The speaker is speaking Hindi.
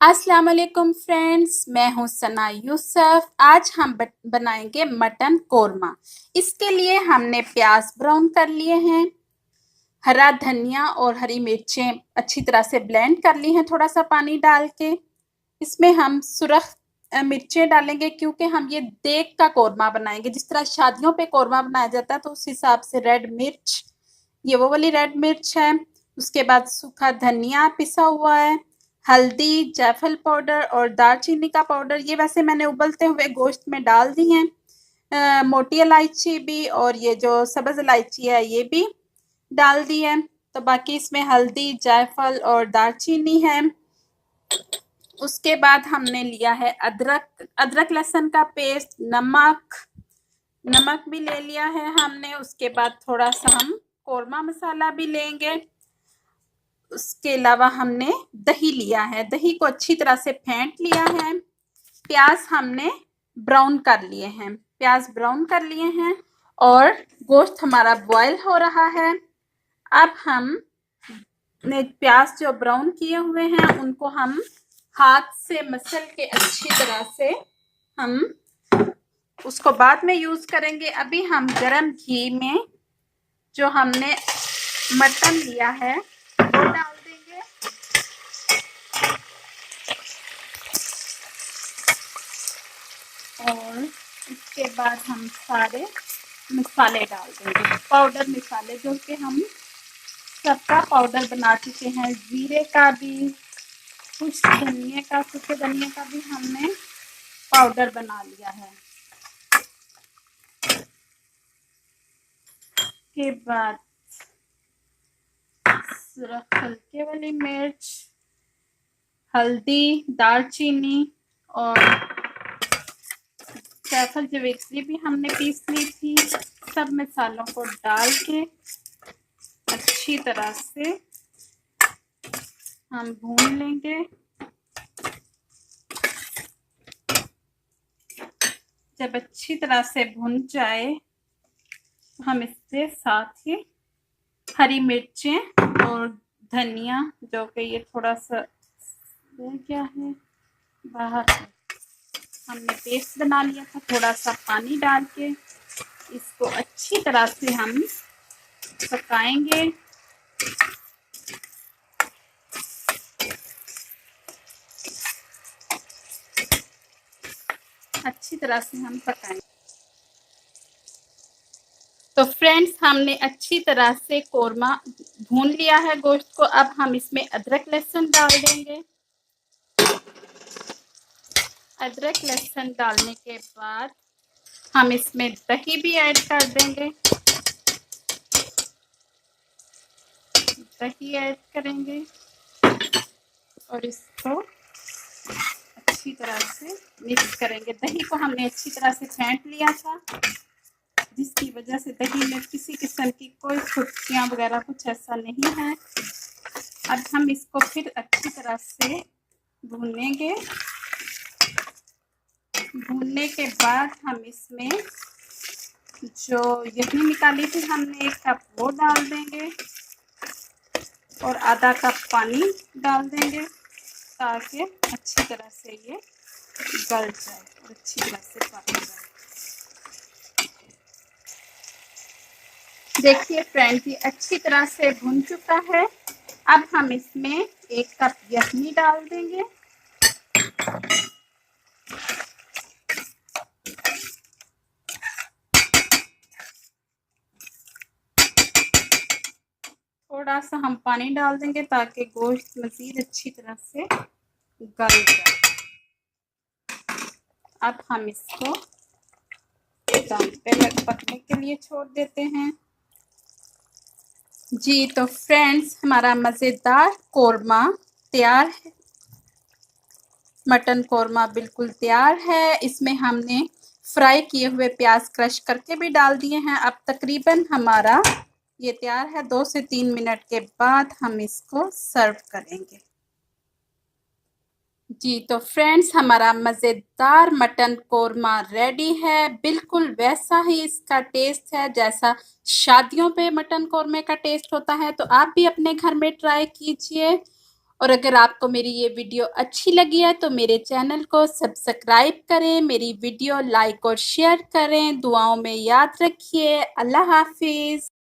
अस्सलाम वालेकुम फ्रेंड्स, मैं हूँ सना यूसुफ। आज हम बनाएंगे मटन कोरमा। इसके लिए हमने प्याज ब्राउन कर लिए हैं, हरा धनिया और हरी मिर्चें अच्छी तरह से ब्लेंड कर ली हैं थोड़ा सा पानी डाल के। इसमें हम सुरख मिर्चें डालेंगे क्योंकि हम ये देग का कोरमा बनाएंगे। जिस तरह शादियों पे कोरमा बनाया जाता है तो उस हिसाब से रेड मिर्च, ये वो वाली रेड मिर्च है। उसके बाद सूखा धनिया पिसा हुआ है, हल्दी, जायफल पाउडर और दालचीनी का पाउडर, ये वैसे मैंने उबलते हुए गोश्त में डाल दी हैं। मोटी इलायची भी और ये जो सब्ज इलायची है ये भी डाल दी है। तो बाकी इसमें हल्दी, जायफल और दालचीनी है। उसके बाद हमने लिया है अदरक, अदरक लहसुन का पेस्ट, नमक, नमक भी ले लिया है हमने। उसके बाद थोड़ा सा हम कोरमा मसाला भी लेंगे। उसके अलावा हमने दही लिया है, दही को अच्छी तरह से फेंट लिया है। प्याज हमने ब्राउन कर लिए हैं, प्याज ब्राउन कर लिए हैं और गोश्त हमारा बॉयल हो रहा है। अब हम ने प्याज जो ब्राउन किए हुए हैं उनको हम हाथ से मसल के अच्छी तरह से हम उसको बाद में यूज करेंगे। अभी हम गरम घी में जो हमने मटन लिया है वो डाल देंगे और उसके बाद हम सारे मसाले डाल देंगे, पाउडर मसाले जो कि हम सबका पाउडर बना चुके हैं। जीरे का भी, कुछ धनिया का, सूखे धनिया का भी हमने पाउडर बना लिया है। के बाद सिर्फ हल्के वाली मिर्च, हल्दी, दालचीनी और जायफल जवेत्री भी हमने पीस ली थी। सब मसालों को डाल के अच्छी तरह से हम भून लेंगे। जब अच्छी तरह से भुन जाए तो हम इसके साथ ही हरी मिर्चें और धनिया, जो कि ये थोड़ा सा क्या है बाहर, हमने पेस्ट बना लिया था, थोड़ा सा पानी डाल के इसको अच्छी तरह से हम पकाएंगे। अच्छी तरह से हम पकाएंगे। तो फ्रेंड्स, हमने अच्छी तरह से कोरमा भून लिया है गोश्त को। अब हम इसमें अदरक लहसुन डाल देंगे। अदरक लहसुन डालने के बाद हम इसमें दही भी ऐड कर देंगे। दही ऐड करेंगे और इसको अच्छी तरह से मिक्स करेंगे। दही को हमने अच्छी तरह से फेंट लिया था, जिसकी वजह से दही में किसी किस्म की कोई खुशकियाँ वगैरह कुछ ऐसा नहीं है। अब हम इसको फिर अच्छी तरह से भूनेंगे। भूनने के बाद हम इसमें जो यखनी निकाली थी हमने 1 कप वो डाल देंगे और आधा कप पानी डाल देंगे ताकि अच्छी तरह से ये गल जाए और अच्छी तरह से पक जाए। देखिए फ्रेंड्स, ये अच्छी तरह से भुन चुका है। अब हम इसमें 1 कप यखनी डाल देंगे। थोड़ा सा हम पानी डाल देंगे ताकि गोश्त मज़ीद अच्छी तरह से गल जाए। अब हम इसको दम पे पकने के लिए छोड़ देते हैं। जी तो फ्रेंड्स, हमारा मज़ेदार कोरमा तैयार है। मटन कोरमा बिल्कुल तैयार है। इसमें हमने फ्राई किए हुए प्याज क्रश करके भी डाल दिए हैं। अब तकरीबन हमारा ये तैयार है। 2 से 3 मिनट के बाद हम इसको सर्व करेंगे। जी तो फ्रेंड्स, हमारा मज़ेदार मटन कोरमा रेडी है। बिल्कुल वैसा ही इसका टेस्ट है जैसा शादियों पे मटन कोरमे का टेस्ट होता है। तो आप भी अपने घर में ट्राई कीजिए और अगर आपको मेरी ये वीडियो अच्छी लगी है तो मेरे चैनल को सब्सक्राइब करें, मेरी वीडियो लाइक और शेयर करें। दुआओं में याद रखिए। अल्लाह हाफिज़।